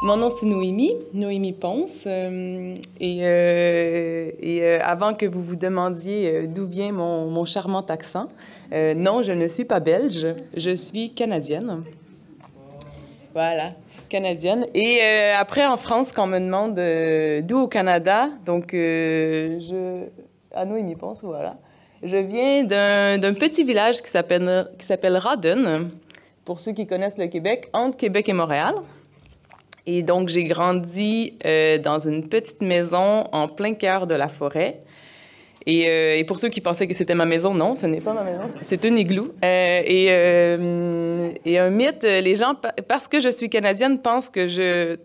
Mon nom, c'est Noémie, Noémie Ponce. Avant que vous vous demandiez d'où vient mon charmant accent, non, je ne suis pas belge, je suis canadienne. Voilà, canadienne. Après, en France, quand on me demande d'où au Canada, donc à Noémie Ponce, voilà. Je viens d'un petit village qui s'appelle Rawdon, pour ceux qui connaissent le Québec, entre Québec et Montréal. Et donc, j'ai grandi dans une petite maison en plein cœur de la forêt. Et pour ceux qui pensaient que c'était ma maison, non, ce n'est pas ma maison, c'est un igloo. Et un mythe, les gens, parce que je suis canadienne, pensent que je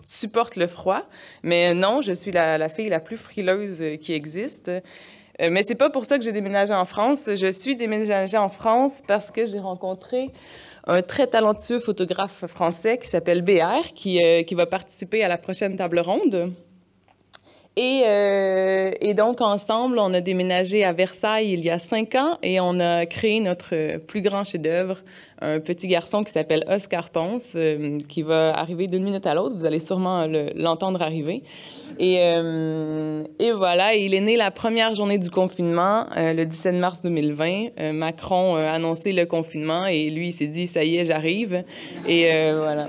supporte le froid. Mais non, je suis la fille la plus frileuse qui existe. Mais c'est pas pour ça que j'ai déménagé en France. Je suis déménagée en France parce que j'ai rencontré un très talentueux photographe français qui s'appelle BR, qui va participer à la prochaine table ronde. Et donc, ensemble, on a déménagé à Versailles il y a 5 ans et on a créé notre plus grand chef-d'œuvre, un petit garçon qui s'appelle Oscar Ponce, qui va arriver d'une minute à l'autre. Vous allez sûrement l'entendre arriver. Et voilà, il est né la première journée du confinement, le 17 mars 2020. Macron a annoncé le confinement et lui, il s'est dit, ça y est, j'arrive. Et voilà.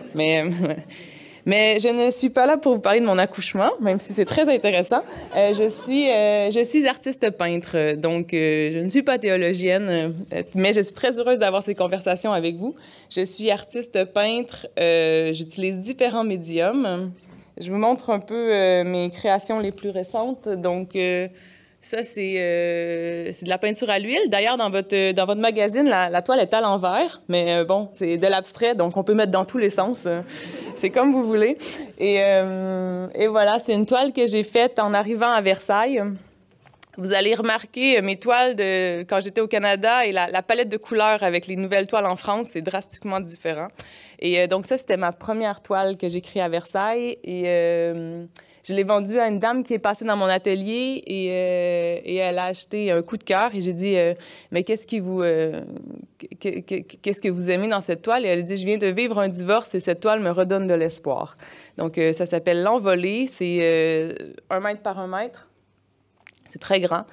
Mais je ne suis pas là pour vous parler de mon accouchement, même si c'est très intéressant. Je suis artiste peintre, donc je ne suis pas théologienne, mais je suis très heureuse d'avoir ces conversations avec vous. Je suis artiste peintre, j'utilise différents médiums. Je vous montre un peu mes créations les plus récentes. Donc, ça, c'est de la peinture à l'huile. D'ailleurs, dans votre magazine, la toile est à l'envers, mais bon, c'est de l'abstrait, donc on peut mettre dans tous les sens. C'est comme vous voulez. Et voilà, c'est une toile que j'ai faite en arrivant à Versailles. Vous allez remarquer mes toiles quand j'étais au Canada et la palette de couleurs avec les nouvelles toiles en France, c'est drastiquement différent. Et donc ça, c'était ma première toile que j'ai créée à Versailles. Et je l'ai vendue à une dame qui est passée dans mon atelier et elle a acheté un coup de cœur. Et j'ai dit, mais qu'est-ce que vous aimez dans cette toile? Et elle a dit, je viens de vivre un divorce et cette toile me redonne de l'espoir. Donc ça s'appelle L'Envolée. C'est 1 mètre par 1 mètre. C'est très grand.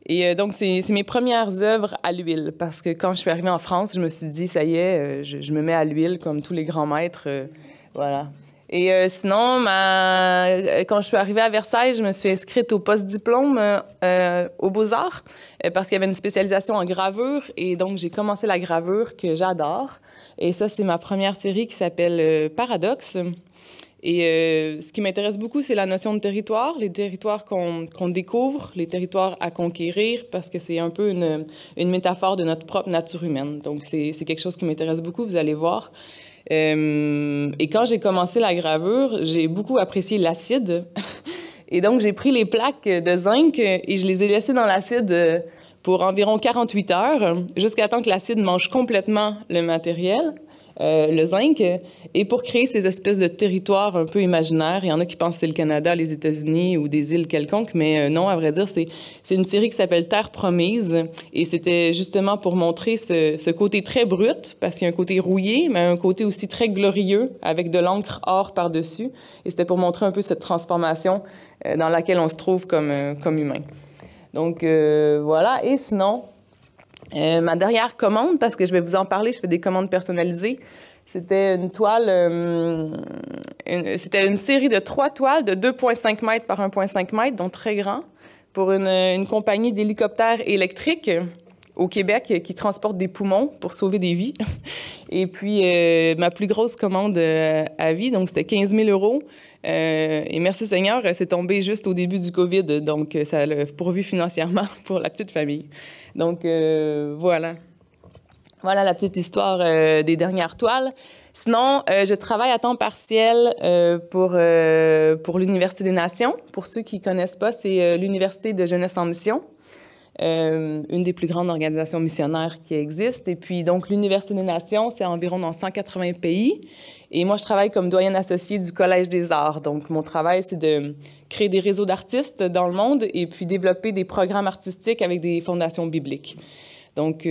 Et donc, c'est mes premières œuvres à l'huile, parce que quand je suis arrivée en France, je me suis dit, ça y est, je me mets à l'huile comme tous les grands maîtres. Voilà. Et sinon, quand je suis arrivée à Versailles, je me suis inscrite au post-diplôme aux Beaux-Arts, parce qu'il y avait une spécialisation en gravure. Et donc, j'ai commencé la gravure que j'adore. Et ça, c'est ma première série qui s'appelle Paradoxe. Et ce qui m'intéresse beaucoup, c'est la notion de territoire, les territoires qu'on découvre, les territoires à conquérir, parce que c'est un peu une métaphore de notre propre nature humaine. Donc, c'est quelque chose qui m'intéresse beaucoup, vous allez voir. Et quand j'ai commencé la gravure, j'ai beaucoup apprécié l'acide. Et donc, j'ai pris les plaques de zinc et je les ai laissées dans l'acide pour environ 48 heures, jusqu'à temps que l'acide mange complètement le matériel. Le zinc, et pour créer ces espèces de territoires un peu imaginaires. Il y en a qui pensent que c'est le Canada, les États-Unis ou des îles quelconques, mais non, à vrai dire, c'est une série qui s'appelle Terre promise, et c'était justement pour montrer ce côté très brut, parce qu'il y a un côté rouillé, mais un côté aussi très glorieux, avec de l'encre or par-dessus, et c'était pour montrer un peu cette transformation dans laquelle on se trouve comme humain. Donc, voilà, et sinon... ma dernière commande, parce que je vais vous en parler, je fais des commandes personnalisées, c'était une toile, c'était une série de 3 toiles de 2,5 mètres par 1,5 mètres, donc très grand, pour une compagnie d'hélicoptères électriques au Québec qui transporte des poumons pour sauver des vies. Et puis, ma plus grosse commande à vie, donc c'était 15 000 €. Et merci Seigneur, c'est tombé juste au début du COVID, donc ça l'a pourvu financièrement pour la petite famille. Donc, voilà. Voilà la petite histoire des dernières toiles. Sinon, je travaille à temps partiel pour l'Université des Nations. Pour ceux qui ne connaissent pas, c'est l'Université de Jeunesse en Mission. Une des plus grandes organisations missionnaires qui existent. Et puis, donc, l'Université des Nations, c'est environ dans 180 pays. Et moi, je travaille comme doyenne associée du Collège des Arts. Donc, mon travail, c'est de créer des réseaux d'artistes dans le monde et puis développer des programmes artistiques avec des fondations bibliques. Donc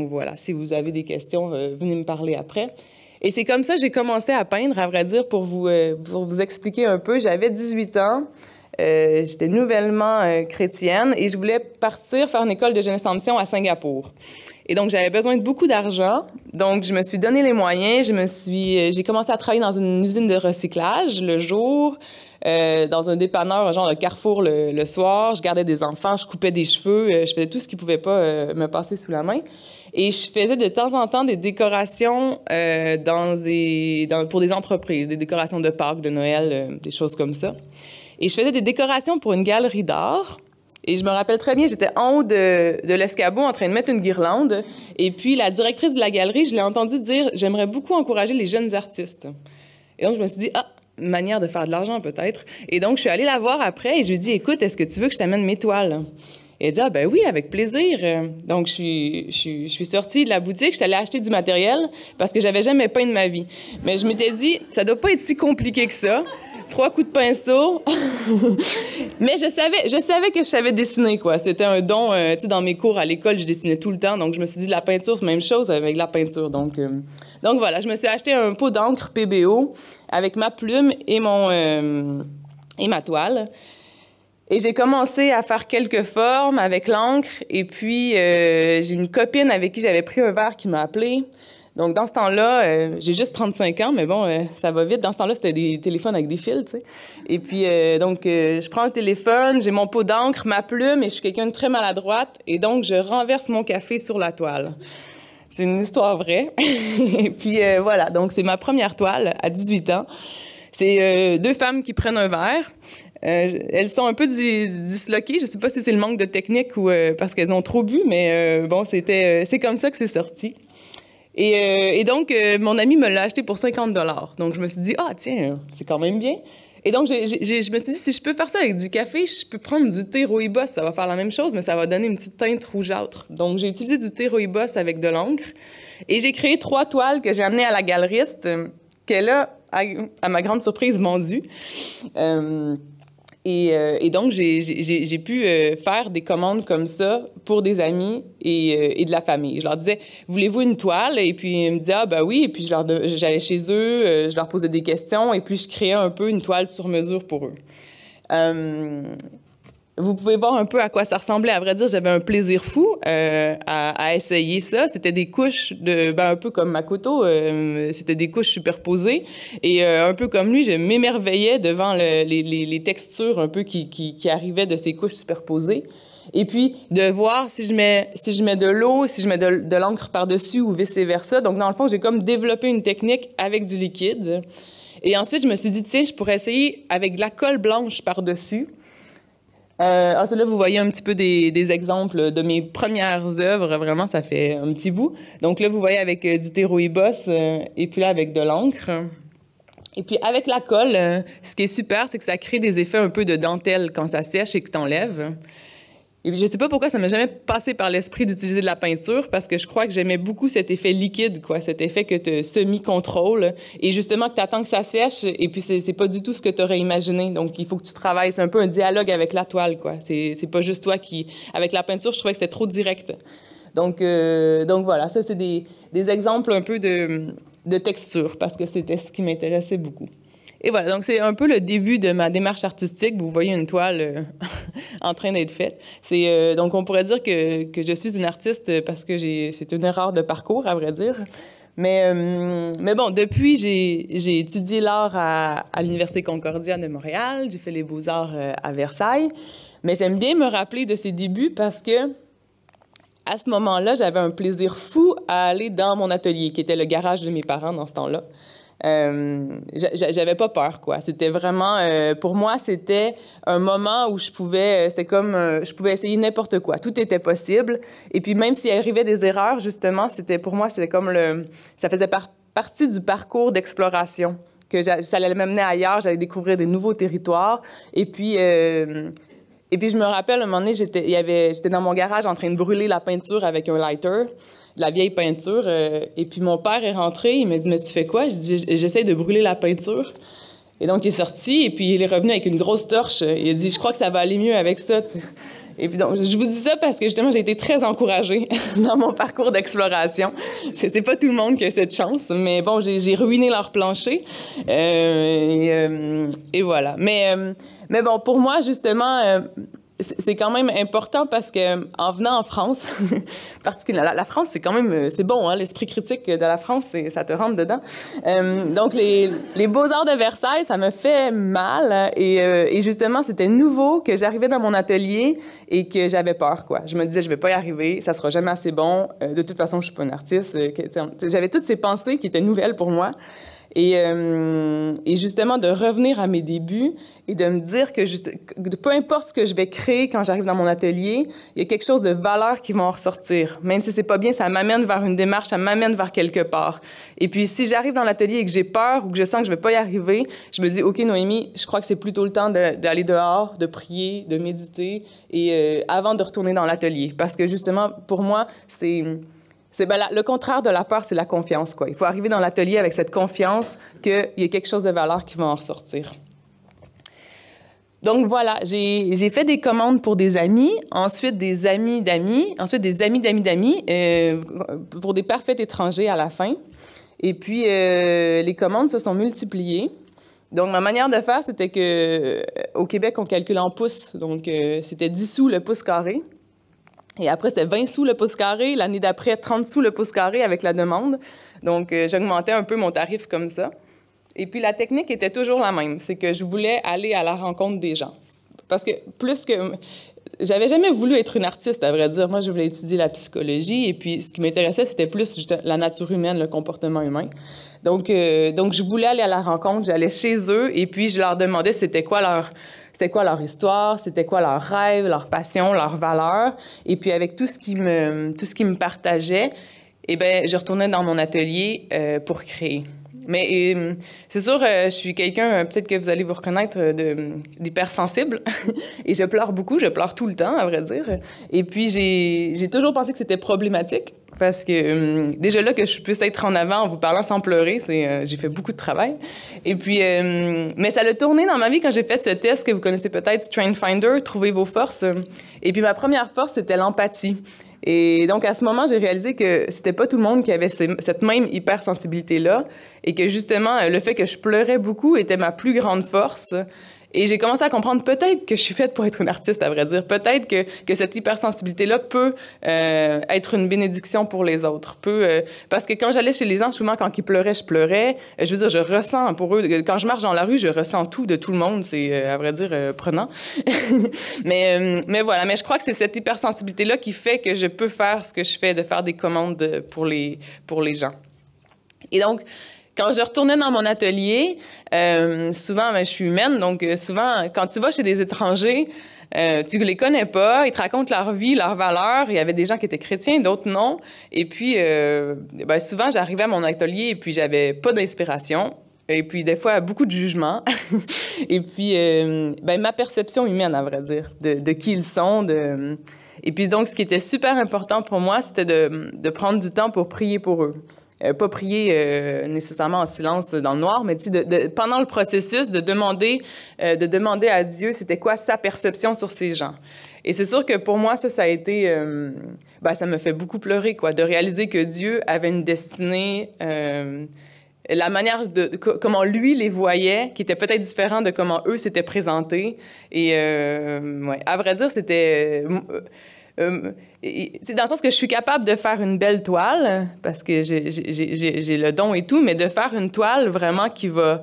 voilà, si vous avez des questions, venez me parler après. Et c'est comme ça que j'ai commencé à peindre, à vrai dire, pour vous expliquer un peu. J'avais 18 ans, j'étais nouvellement chrétienne et je voulais partir faire une école de jeunesse en mission à Singapour. Et donc, j'avais besoin de beaucoup d'argent. Donc, je me suis donné les moyens. J'ai commencé à travailler dans une usine de recyclage le jour, dans un dépanneur, genre le Carrefour le soir. Je gardais des enfants, je coupais des cheveux, je faisais tout ce qui pouvait pas me passer sous la main. Et je faisais de temps en temps des décorations pour des entreprises, des décorations de Pâques, de Noël, des choses comme ça. Et je faisais des décorations pour une galerie d'art. Et je me rappelle très bien, j'étais en haut de l'escabeau en train de mettre une guirlande. Et puis, la directrice de la galerie, je l'ai entendue dire « J'aimerais beaucoup encourager les jeunes artistes. » Et donc, je me suis dit « Ah, une manière de faire de l'argent peut-être. » Et donc, je suis allée la voir après et je lui ai dit « Écoute, est-ce que tu veux que je t'amène mes toiles? » Et elle a dit « Ah, ben oui, avec plaisir. » Donc, je suis sortie de la boutique, je suis allée acheter du matériel parce que j'avais jamais peint de ma vie. Mais je m'étais dit « Ça doit pas être si compliqué que ça. » 3 coups de pinceau. Mais je savais que je savais dessiner, quoi. C'était un don. Tu sais, dans mes cours à l'école, je dessinais tout le temps. Donc, je me suis dit, la peinture, c'est la même chose avec la peinture. Donc voilà, je me suis acheté un pot d'encre PBO avec ma plume et ma toile. Et j'ai commencé à faire quelques formes avec l'encre. Et puis, j'ai une copine avec qui j'avais pris un verre qui m'a appelée. Donc, dans ce temps-là, j'ai juste 35 ans, mais bon, ça va vite. Dans ce temps-là, c'était des téléphones avec des fils, tu sais. Et puis, je prends le téléphone, j'ai mon pot d'encre, ma plume, et je suis quelqu'un de très maladroite. Et donc, je renverse mon café sur la toile. C'est une histoire vraie. Et puis, voilà. Donc, c'est ma première toile à 18 ans. C'est 2 femmes qui prennent un verre. Elles sont un peu disloquées. Je ne sais pas si c'est le manque de technique ou parce qu'elles ont trop bu, mais bon, c'est comme ça que c'est sorti. Et donc, mon ami me l'a acheté pour 50 $. Donc, je me suis dit, ah, tiens, c'est quand même bien. Et donc, je me suis dit, si je peux faire ça avec du café, je peux prendre du thé rooibos. Ça va faire la même chose, mais ça va donner une petite teinte rougeâtre. Donc, j'ai utilisé du thé rooibos avec de l'encre. Et j'ai créé 3 toiles que j'ai amenées à la galeriste, qu'elle a, à ma grande surprise, vendues. Et donc, j'ai pu faire des commandes comme ça pour des amis et de la famille. Je leur disais, voulez-vous une toile? Et puis, ils me disaient, ah, ben oui. Et puis, j'allais chez eux, je leur posais des questions et puis je créais un peu une toile sur mesure pour eux. Vous pouvez voir un peu à quoi ça ressemblait. À vrai dire, j'avais un plaisir fou à essayer ça. C'était des couches un peu comme Makoto, c'était des couches superposées. Et un peu comme lui, je m'émerveillais devant les textures un peu qui arrivaient de ces couches superposées. Et puis, de voir si je mets de l'eau, si je mets de l'encre par-dessus ou vice-versa. Donc, dans le fond, j'ai comme développé une technique avec du liquide. Et ensuite, je me suis dit, tiens, je pourrais essayer avec de la colle blanche par-dessus. Là, vous voyez un petit peu des exemples de mes premières œuvres. Vraiment, ça fait un petit bout. Donc là, vous voyez avec du thé rooibos et puis là, avec de l'encre. Et puis, avec la colle, ce qui est super, c'est que ça crée des effets un peu de dentelle quand ça sèche et que t'enlèves. Et puis, je sais pas pourquoi ça m'a jamais passé par l'esprit d'utiliser de la peinture parce que je crois que j'aimais beaucoup cet effet liquide, quoi, cet effet que tu semi-contrôles et justement que tu attends que ça sèche et puis c'est pas du tout ce que tu aurais imaginé. Donc, il faut que tu travailles. C'est un peu un dialogue avec la toile, quoi. C'est pas juste toi qui... Avec la peinture, je trouvais que c'était trop direct. Donc voilà, ça, c'est des exemples un peu de texture parce que c'était ce qui m'intéressait beaucoup. Et voilà, donc c'est un peu le début de ma démarche artistique. Vous voyez une toile en train d'être faite. Donc, on pourrait dire que je suis une artiste parce que c'est une erreur de parcours, à vrai dire. Mais bon, depuis, j'ai étudié l'art à l'Université Concordia de Montréal. J'ai fait les beaux-arts à Versailles. Mais j'aime bien me rappeler de ces débuts parce que à ce moment-là, j'avais un plaisir fou à aller dans mon atelier, qui était le garage de mes parents dans ce temps-là. J'avais pas peur, quoi. C'était vraiment, pour moi, c'était un moment où je pouvais essayer n'importe quoi. Tout était possible. Et puis, même s'il arrivait des erreurs, justement, pour moi, c'était comme ça faisait partie du parcours d'exploration. Ça allait m'amener ailleurs, j'allais découvrir des nouveaux territoires. Et puis, je me rappelle, un moment donné, j'étais dans mon garage en train de brûler la peinture avec un lighter. De la vieille peinture. Et puis, mon père est rentré. Il m'a dit, mais tu fais quoi? Je dis, j'essaie de brûler la peinture. Et donc, il est sorti. Et puis, il est revenu avec une grosse torche. Il a dit, je crois que ça va aller mieux avec ça. Et puis donc, je vous dis ça parce que justement, j'ai été très encouragée dans mon parcours d'exploration. C'est pas tout le monde qui a cette chance, mais bon, j'ai ruiné leur plancher. Et voilà. Mais bon, pour moi, justement, c'est quand même important parce que en venant en France, particulièrement la France, c'est quand même c'est bon, hein, l'esprit critique de la France, ça te rentre dedans. Donc les Beaux-Arts de Versailles, ça me fait mal et justement c'était nouveau que j'arrivais dans mon atelier et que j'avais peur quoi. Je me disais je vais pas y arriver, ça sera jamais assez bon. De toute façon, je suis pas une artiste. J'avais toutes ces pensées qui étaient nouvelles pour moi. Et justement, de revenir à mes débuts et de me dire que peu importe ce que je vais créer quand j'arrive dans mon atelier, il y a quelque chose de valeur qui va en ressortir. Même si c'est pas bien, ça m'amène vers une démarche, ça m'amène vers quelque part. Et puis, si j'arrive dans l'atelier et que j'ai peur ou que je sens que je vais pas y arriver, je me dis, OK, Noémie, je crois que c'est plutôt le temps d'aller dehors, de prier, de méditer et avant de retourner dans l'atelier. Parce que justement, pour moi, le contraire de la peur, c'est la confiance, quoi. Il faut arriver dans l'atelier avec cette confiance qu'il y a quelque chose de valeur qui va en ressortir. Donc voilà, j'ai fait des commandes pour des amis, ensuite des amis d'amis, ensuite des amis d'amis d'amis, pour des parfaits étrangers à la fin. Et puis, les commandes se sont multipliées. Donc, ma manière de faire, c'était que au Québec, on calcule en pouces. Donc, c'était 10 sous le pouce carré. Et après, c'était 20 sous le pouce carré. L'année d'après, 30 sous le pouce carré avec la demande. Donc, j'augmentais un peu mon tarif comme ça. Et puis, la technique était toujours la même. C'est que je voulais aller à la rencontre des gens. Parce que plus que... J'avais jamais voulu être une artiste, à vrai dire. Moi, je voulais étudier la psychologie. Et puis, ce qui m'intéressait, c'était plus juste la nature humaine, le comportement humain. Donc, je voulais aller à la rencontre. J'allais chez eux. Et puis, je leur demandais c'était quoi leur histoire, c'était quoi leurs rêves, leurs passions, leurs valeurs. Et puis, avec tout ce qui me partageait, eh bien, je retournais dans mon atelier pour créer. Mais c'est sûr, je suis quelqu'un, peut-être que vous allez vous reconnaître, d'hypersensible. Et je pleure beaucoup, je pleure tout le temps, à vrai dire. Et puis, j'ai toujours pensé que c'était problématique. Parce que déjà là, que je puisse être en avant en vous parlant sans pleurer, j'ai fait beaucoup de travail. Et puis, mais ça l'a tourné dans ma vie quand j'ai fait ce test que vous connaissez peut-être, Strength Finder, Trouver vos forces. Et puis, ma première force, c'était l'empathie. Et donc, à ce moment, j'ai réalisé que c'était pas tout le monde qui avait cette même hypersensibilité-là et que justement, le fait que je pleurais beaucoup était ma plus grande force. Et j'ai commencé à comprendre peut-être que je suis faite pour être une artiste, à vrai dire. Peut-être que cette hypersensibilité-là peut être une bénédiction pour les autres. Parce que quand j'allais chez les gens, souvent, quand ils pleuraient, je pleurais. Je veux dire, je ressens pour eux. Quand je marche dans la rue, je ressens tout de tout le monde. C'est, à vrai dire, prenant. mais voilà. Mais je crois que c'est cette hypersensibilité-là qui fait que je peux faire ce que je fais, de faire des commandes pour les gens. Et donc, quand je retournais dans mon atelier, souvent, je suis humaine, donc souvent, quand tu vas chez des étrangers, tu les connais pas, ils te racontent leur vie, leurs valeurs. Il y avait des gens qui étaient chrétiens, d'autres non. Et puis, souvent, j'arrivais à mon atelier et puis j'avais pas d'inspiration. Et puis, des fois, beaucoup de jugement. Et puis, ma perception humaine, à vrai dire, de qui ils sont. Et puis, donc, ce qui était super important pour moi, c'était de prendre du temps pour prier pour eux. Pas prier nécessairement en silence dans le noir, mais pendant le processus, de demander à Dieu c'était quoi sa perception sur ces gens. Et c'est sûr que pour moi, ça a été... ça me fait beaucoup pleurer, quoi, de réaliser que Dieu avait une destinée... la manière comment lui les voyait, qui était peut-être différent de comment eux s'étaient présentés. Et à vrai dire, c'était... dans le sens que je suis capable de faire une belle toile, parce que j'ai le don et tout, mais de faire une toile vraiment qui va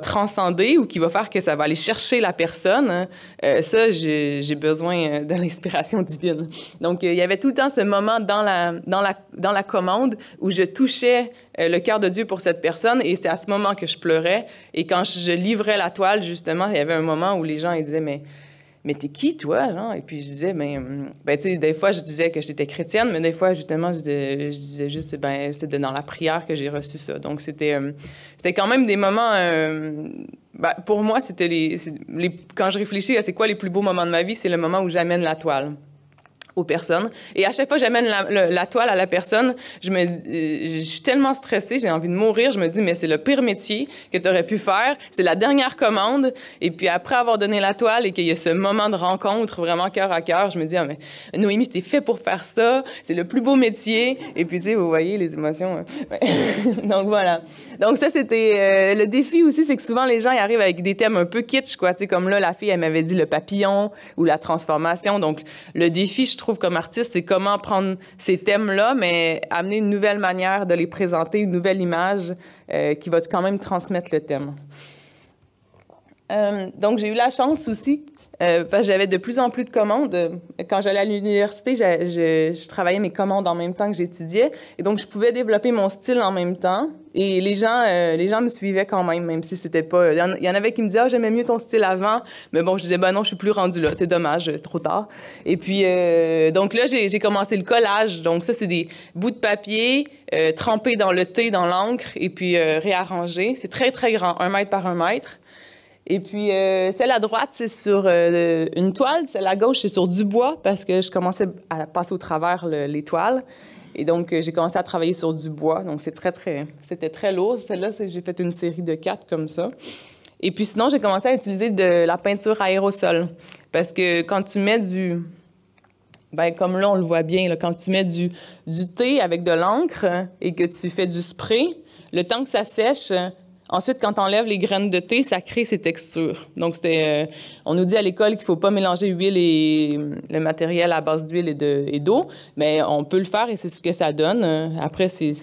transcender ou qui va faire que ça va aller chercher la personne, ça, j'ai besoin de l'inspiration divine. Donc, il y avait tout le temps ce moment dans la commande où je touchais le cœur de Dieu pour cette personne, et c'est à ce moment que je pleurais. Et quand je livrais la toile, justement, il y avait un moment où les gens ils disaient, mais t'es qui, toi? Là? Et puis je disais, tu sais, des fois, je disais que j'étais chrétienne, mais des fois, justement, je disais juste, c'était dans la prière que j'ai reçu ça. Donc, c'était quand même des moments, pour moi, c'était quand je réfléchis à c'est quoi les plus beaux moments de ma vie, c'est le moment où j'amène la toile. aux personnes. Et à chaque fois que j'amène la toile à la personne, je suis tellement stressée, j'ai envie de mourir. Je me dis, mais c'est le pire métier que tu aurais pu faire. C'est la dernière commande. Et puis après avoir donné la toile et qu'il y a ce moment de rencontre vraiment cœur à cœur, je me dis, ah, mais Noémie, t'es fait pour faire ça. C'est le plus beau métier. Et puis, tu sais, vous voyez les émotions. Ouais. Donc, voilà. Donc, ça, c'était le défi aussi, c'est que souvent, les gens ils arrivent avec des thèmes un peu kitsch, quoi. Tu sais, comme là, la fille, elle m'avait dit le papillon ou la transformation. Donc, le défi, je trouve, comme artiste, c'est comment prendre ces thèmes-là, mais amener une nouvelle manière de les présenter, une nouvelle image qui va quand même transmettre le thème. Donc, j'ai eu la chance aussi, parce que j'avais de plus en plus de commandes. Quand j'allais à l'université, je travaillais mes commandes en même temps que j'étudiais. Et donc, je pouvais développer mon style en même temps. Et les gens me suivaient quand même si c'était pas... Il y en avait qui me disaient « Ah, j'aimais mieux ton style avant. » Mais bon, je disais « Ben non, je suis plus rendue là. C'est dommage, trop tard. » Et puis, donc là, j'ai commencé le collage. Donc ça, c'est des bouts de papier trempés dans le thé, dans l'encre, et puis réarrangés. C'est très, très grand, 1 mètre par 1 mètre. Et puis, celle à droite, c'est sur une toile. Celle à gauche, c'est sur du bois parce que je commençais à passer au travers les toiles. Et donc, j'ai commencé à travailler sur du bois. Donc, c'était très lourd. Celle-là, j'ai fait une série de 4 comme ça. Et puis, sinon, j'ai commencé à utiliser de la peinture aérosol. Parce que quand tu mets comme là, on le voit bien, là, quand tu mets du thé avec de l'encre et que tu fais du spray, le temps que ça sèche... Ensuite, quand on enlève les graines de thé, ça crée ces textures. Donc, on nous dit à l'école qu'il ne faut pas mélanger l'huile et le matériel à base d'huile et d'eau, mais on peut le faire et c'est ce que ça donne. Après, il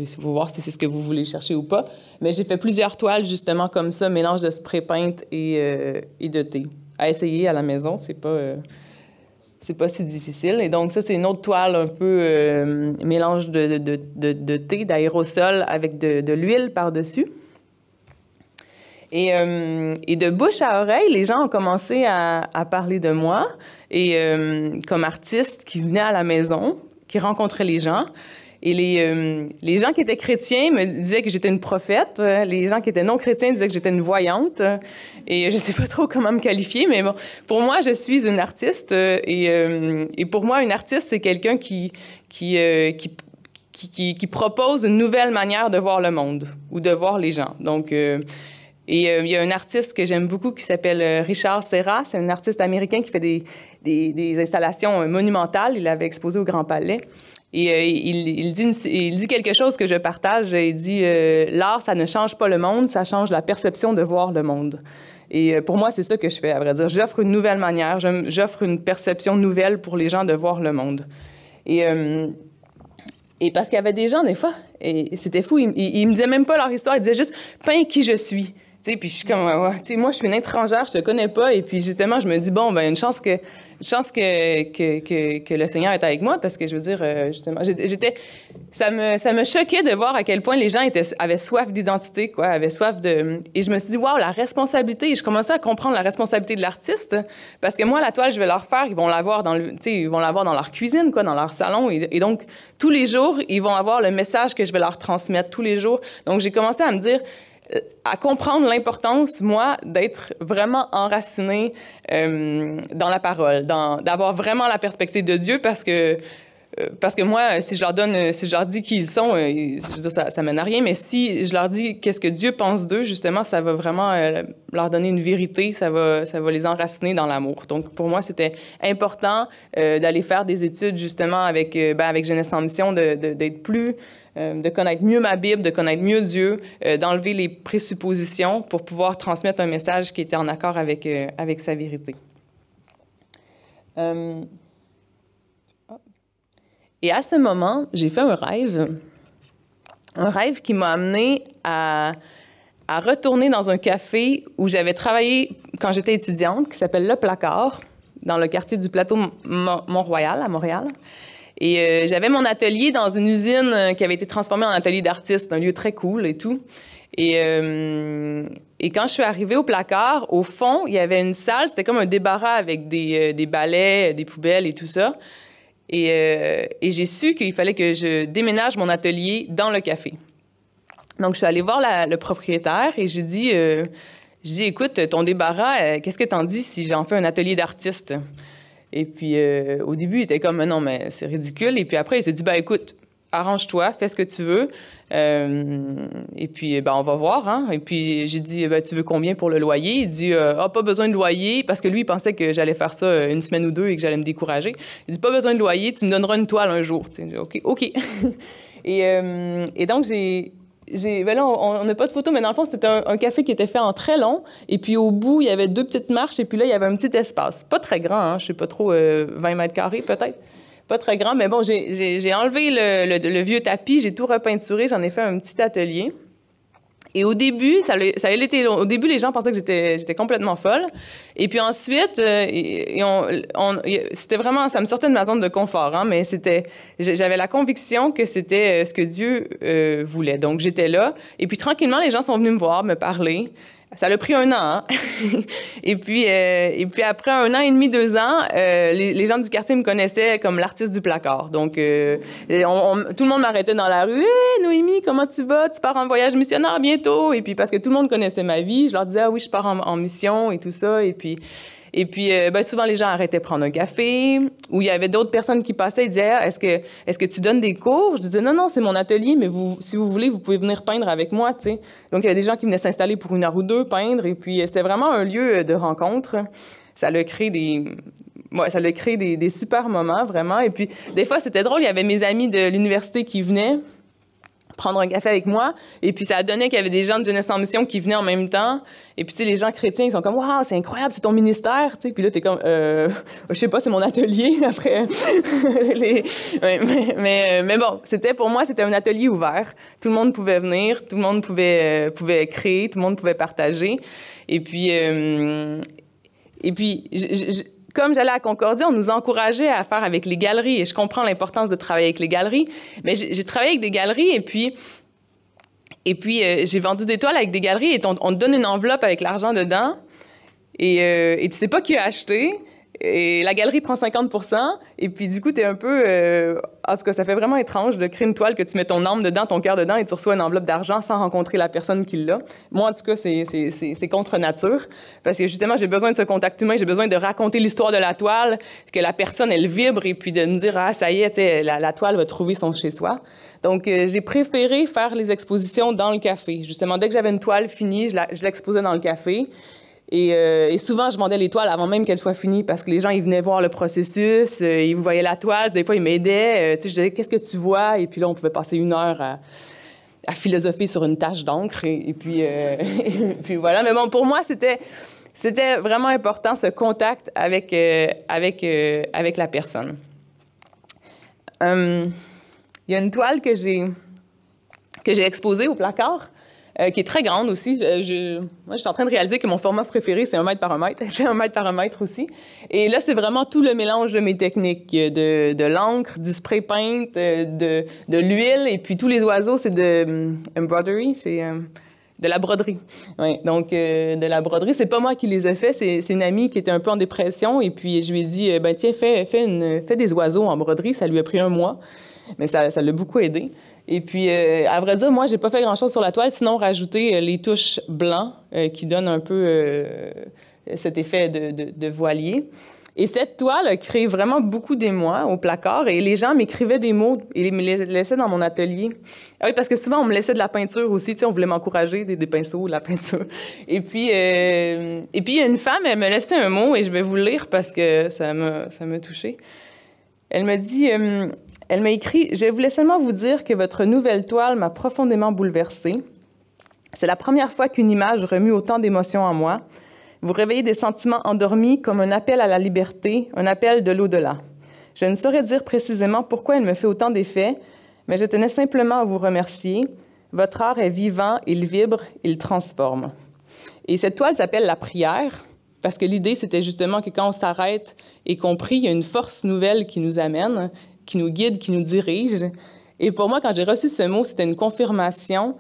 faut voir si c'est ce que vous voulez chercher ou pas. Mais j'ai fait plusieurs toiles, justement, comme ça, mélange de spray paint et de thé. À essayer à la maison, c'est pas si difficile. Et donc, ça, c'est une autre toile un peu mélange de thé, d'aérosol avec de l'huile par-dessus. Et de bouche à oreille, les gens ont commencé à parler de moi et comme artiste qui venait à la maison, qui rencontrait les gens. Et les gens qui étaient chrétiens me disaient que j'étais une prophète. Les gens qui étaient non chrétiens disaient que j'étais une voyante. Et je sais pas trop comment me qualifier, mais bon, pour moi, je suis une artiste. Et pour moi, une artiste, c'est quelqu'un qui propose une nouvelle manière de voir le monde ou de voir les gens. Donc, il y a un artiste que j'aime beaucoup qui s'appelle Richard Serra. C'est un artiste américain qui fait des installations monumentales. Il avait exposé au Grand Palais. Et il dit quelque chose que je partage. Il dit l'art, ça ne change pas le monde, ça change la perception de voir le monde. Et pour moi, c'est ça que je fais, à vrai dire. J'offre une nouvelle manière, j'offre une perception nouvelle pour les gens de voir le monde. Et parce qu'il y avait des gens, des fois, et c'était fou, ils me disaient même pas leur histoire, ils disaient juste « peins qui je suis ». Tu sais, puis je suis comme, ouais, tu sais, moi, je suis une étrangère, je te connais pas. Et puis, justement, je me dis, bon, ben, une chance que le Seigneur est avec moi, parce que, je veux dire, justement, ça me choquait de voir à quel point les gens avaient soif d'identité, quoi, avaient soif de... Et je me suis dit, waouh, la responsabilité. Et je commençais à comprendre la responsabilité de l'artiste, parce que moi, la toile, je vais leur faire, ils vont l'avoir dans leur cuisine, quoi, dans leur salon. Et donc, tous les jours, ils vont avoir le message que je vais leur transmettre tous les jours. Donc, j'ai commencé à me dire, à comprendre l'importance, moi, d'être vraiment enracinée dans la parole, d'avoir vraiment la perspective de Dieu, parce que moi, si je leur dis qui ils sont, je veux dire, ça mène à rien, mais si je leur dis qu'est-ce que Dieu pense d'eux, justement, ça va vraiment leur donner une vérité, ça va les enraciner dans l'amour. Donc, pour moi, c'était important d'aller faire des études, justement, avec Jeunesse en Mission, d'être plus... de connaître mieux ma Bible, de connaître mieux Dieu, d'enlever les présuppositions pour pouvoir transmettre un message qui était en accord avec sa vérité. Et à ce moment, j'ai fait un rêve qui m'a amené à retourner dans un café où j'avais travaillé quand j'étais étudiante, qui s'appelle Le Placard, dans le quartier du Plateau Mont-Royal, à Montréal. Et j'avais mon atelier dans une usine qui avait été transformée en atelier d'artiste, un lieu très cool et tout. Et quand je suis arrivée au Placard, au fond, il y avait une salle, c'était comme un débarras avec des balais, des poubelles et tout ça. Et j'ai su qu'il fallait que je déménage mon atelier dans le café. Donc, je suis allée voir le propriétaire et j'ai dit, écoute, ton débarras, qu'est-ce que t'en dis si j'en fais un atelier d'artiste? Et puis, au début, il était comme, mais non, mais c'est ridicule. Et puis après, il s'est dit, ben écoute, arrange-toi, fais ce que tu veux. Et puis, ben, on va voir. Hein? Et puis, j'ai dit, ben, tu veux combien pour le loyer? Il dit, pas besoin de loyer, parce que lui, il pensait que j'allais faire ça une semaine ou deux et que j'allais me décourager. Il dit, pas besoin de loyer, tu me donneras une toile un jour. Tu sais, OK, OK. Et donc, ben là, on n'a pas de photo, mais dans le fond, c'était un café qui était fait en très long. Et puis, au bout, il y avait 2 petites marches. Et puis là, il y avait un petit espace. Pas très grand, hein, je sais pas trop, 20 mètres carrés peut-être. Pas très grand, mais bon, j'ai enlevé le vieux tapis, j'ai tout repeinturé, j'en ai fait un petit atelier. Et au début, ça a été long. Au début, les gens pensaient que j'étais complètement folle. Et puis ensuite, c'était vraiment, ça me sortait de ma zone de confort, hein, mais j'avais la conviction que c'était ce que Dieu voulait. Donc, j'étais là. Et puis, tranquillement, les gens sont venus me voir, me parler. Ça a pris 1 an, hein? Et puis après 1 an et demi, 2 ans, les gens du quartier me connaissaient comme l'artiste du placard. Donc, tout le monde m'arrêtait dans la rue. « Hey, Noémie, comment tu vas? Tu pars en voyage missionnaire bientôt? » Et puis, parce que tout le monde connaissait ma vie, je leur disais « Ah oui, je pars en mission et tout ça. » Et puis, ben, souvent, les gens arrêtaient de prendre un café, ou il y avait d'autres personnes qui passaient et disaient ah, est-ce que tu donnes des cours? Je disais non, non, c'est mon atelier, mais si vous voulez, vous pouvez venir peindre avec moi, tu sais. Donc, il y avait des gens qui venaient s'installer pour 1 heure ou 2, peindre, et puis c'était vraiment un lieu de rencontre. Ça a créé des super moments, vraiment. Et puis, des fois, c'était drôle, il y avait mes amis de l'université qui venaient prendre un café avec moi. Et puis, ça a donné qu'il y avait des gens de Jeunesse en mission qui venaient en même temps. Et puis, tu sais, les gens chrétiens, ils sont comme « Waouh, c'est incroyable, c'est ton ministère! » Tu sais, puis là, t'es comme « je sais pas, c'est mon atelier. » Après, mais bon, pour moi, c'était un atelier ouvert. Tout le monde pouvait venir, tout le monde pouvait créer, tout le monde pouvait partager. Et puis comme j'allais à Concordia, on nous encourageait à faire avec les galeries. Et je comprends l'importance de travailler avec les galeries. Mais j'ai travaillé avec des galeries et puis j'ai vendu des toiles avec des galeries et on te donne une enveloppe avec l'argent dedans et tu sais pas qui a acheté. Et la galerie prend 50%, et puis du coup, t'es un peu... en tout cas, ça fait vraiment étrange de créer une toile que tu mets ton âme dedans, ton cœur dedans, et tu reçois une enveloppe d'argent sans rencontrer la personne qui l'a. Moi, en tout cas, c'est contre nature, parce que justement, j'ai besoin de ce contact humain, j'ai besoin de raconter l'histoire de la toile, que la personne, elle vibre, et puis de me dire, ah, ça y est, la toile va trouver son chez-soi. Donc, j'ai préféré faire les expositions dans le café. Justement, dès que j'avais une toile finie, je l'exposais dans le café. Et souvent, je vendais les toiles avant même qu'elles soient finies parce que les gens, ils venaient voir le processus, ils voyaient la toile, des fois, ils m'aidaient. Tu sais, je disais, qu'est-ce que tu vois? Et puis là, on pouvait passer 1 heure à philosopher sur une tache d'encre. Et puis, et puis voilà. Mais bon, pour moi, c'était vraiment important, ce contact avec la personne. Il y a une toile que j'ai exposée au placard. Qui est très grande aussi. Moi, je suis en train de réaliser que mon format préféré, c'est 1 mètre par 1 mètre. J'ai 1 mètre par 1 mètre aussi. Et là, c'est vraiment tout le mélange de mes techniques, de l'encre, du spray paint, de l'huile, et puis tous les oiseaux, c'est de embroidery, c'est de la broderie. Oui, donc, de la broderie, c'est pas moi qui les ai fait, c'est une amie qui était un peu en dépression, et puis je lui ai dit, ben tiens, fais des oiseaux en broderie. Ça lui a pris 1 mois, mais ça l'a beaucoup aidé. Et puis, à vrai dire, moi, j'ai pas fait grand-chose sur la toile, sinon rajouter les touches blancs qui donnent un peu cet effet de voilier. Et cette toile a créé vraiment beaucoup d'émoi au placard et les gens m'écrivaient des mots et me les laissaient dans mon atelier. Ah oui, parce que souvent, on me laissait de la peinture aussi, tu sais, on voulait m'encourager, des pinceaux, de la peinture. Et puis, il y a une femme, elle me laissait un mot et je vais vous le lire parce que ça m'a touchée. Elle m'a dit... Elle m'a écrit « Je voulais seulement vous dire que votre nouvelle toile m'a profondément bouleversée. C'est la première fois qu'une image remue autant d'émotions en moi. Vous réveillez des sentiments endormis comme un appel à la liberté, un appel de l'au-delà. Je ne saurais dire précisément pourquoi elle me fait autant d'effet, mais je tenais simplement à vous remercier. Votre art est vivant, il vibre, il transforme. » Et cette toile s'appelle « La prière ». Parce que l'idée, c'était justement que quand on s'arrête et qu'on prie, il y a une force nouvelle qui nous amène, qui nous guide, qui nous dirige. Et pour moi, quand j'ai reçu ce mot, c'était une confirmation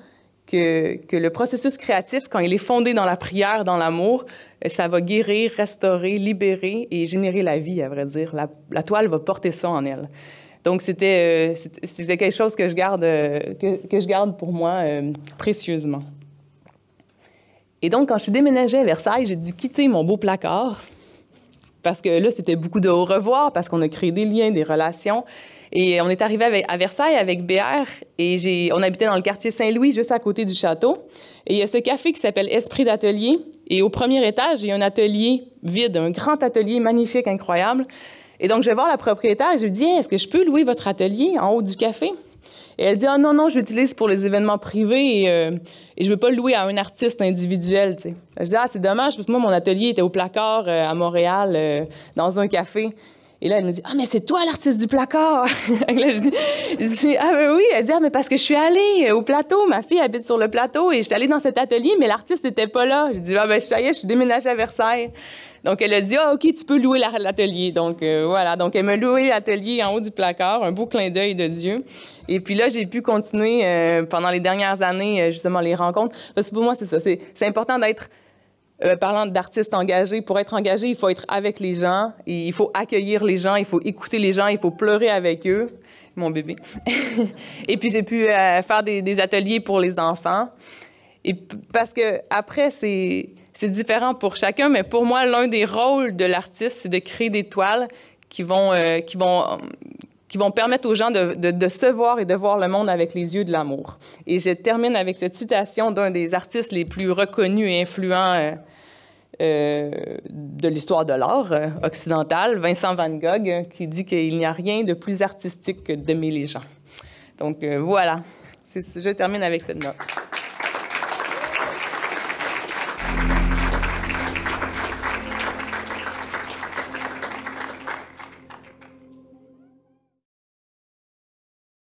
que le processus créatif, quand il est fondé dans la prière, dans l'amour, ça va guérir, restaurer, libérer et générer la vie, à vrai dire. La toile va porter ça en elle. Donc, c'était quelque chose que je garde pour moi précieusement. Et donc, quand je suis déménagée à Versailles, j'ai dû quitter mon beau placard parce que là, c'était beaucoup de au revoir, parce qu'on a créé des liens, des relations. Et on est arrivé à Versailles avec BR et on habitait dans le quartier Saint-Louis, juste à côté du château. Et il y a ce café qui s'appelle Esprit d'Atelier. Et au premier étage, il y a un atelier vide, un grand atelier magnifique, incroyable. Et donc, je vais voir la propriétaire et je lui dis, hey, est-ce que je peux louer votre atelier en haut du café? Et elle dit, ah non, non, j'utilise pour les événements privés et je veux pas le louer à un artiste individuel, tu sais. Je dis, ah, c'est dommage, parce que moi, mon atelier était au Placard à Montréal, dans un café. Et là, elle me dit, ah, mais c'est toi l'artiste du Placard! Là, je dis, ah, ben oui. Elle dit, ah, mais parce que je suis allée au plateau, ma fille habite sur le plateau et je suis allée dans cet atelier, mais l'artiste n'était pas là. Je dis, ah, ben ça y est, je suis déménagée à Versailles. Donc, elle a dit, ah, OK, tu peux louer l'atelier. Donc, voilà. Donc, elle m'a loué l'atelier en haut du Placard, un beau clin d'œil de Dieu. Et puis là, j'ai pu continuer pendant les dernières années, justement, les rencontres. Parce que pour moi, c'est ça. C'est important d'être, parlant d'artistes engagés, pour être engagé, il faut être avec les gens, il faut accueillir les gens, il faut écouter les gens, il faut pleurer avec eux. Mon bébé. Et puis, j'ai pu faire des ateliers pour les enfants. Et parce que après, c'est différent pour chacun, mais pour moi, l'un des rôles de l'artiste, c'est de créer des toiles qui vont permettre aux gens de se voir et de voir le monde avec les yeux de l'amour. Et je termine avec cette citation d'un des artistes les plus reconnus et influents de l'histoire de l'art occidental, Vincent van Gogh, qui dit qu'il n'y a rien de plus artistique que d'aimer les gens. Donc voilà, je termine avec cette note.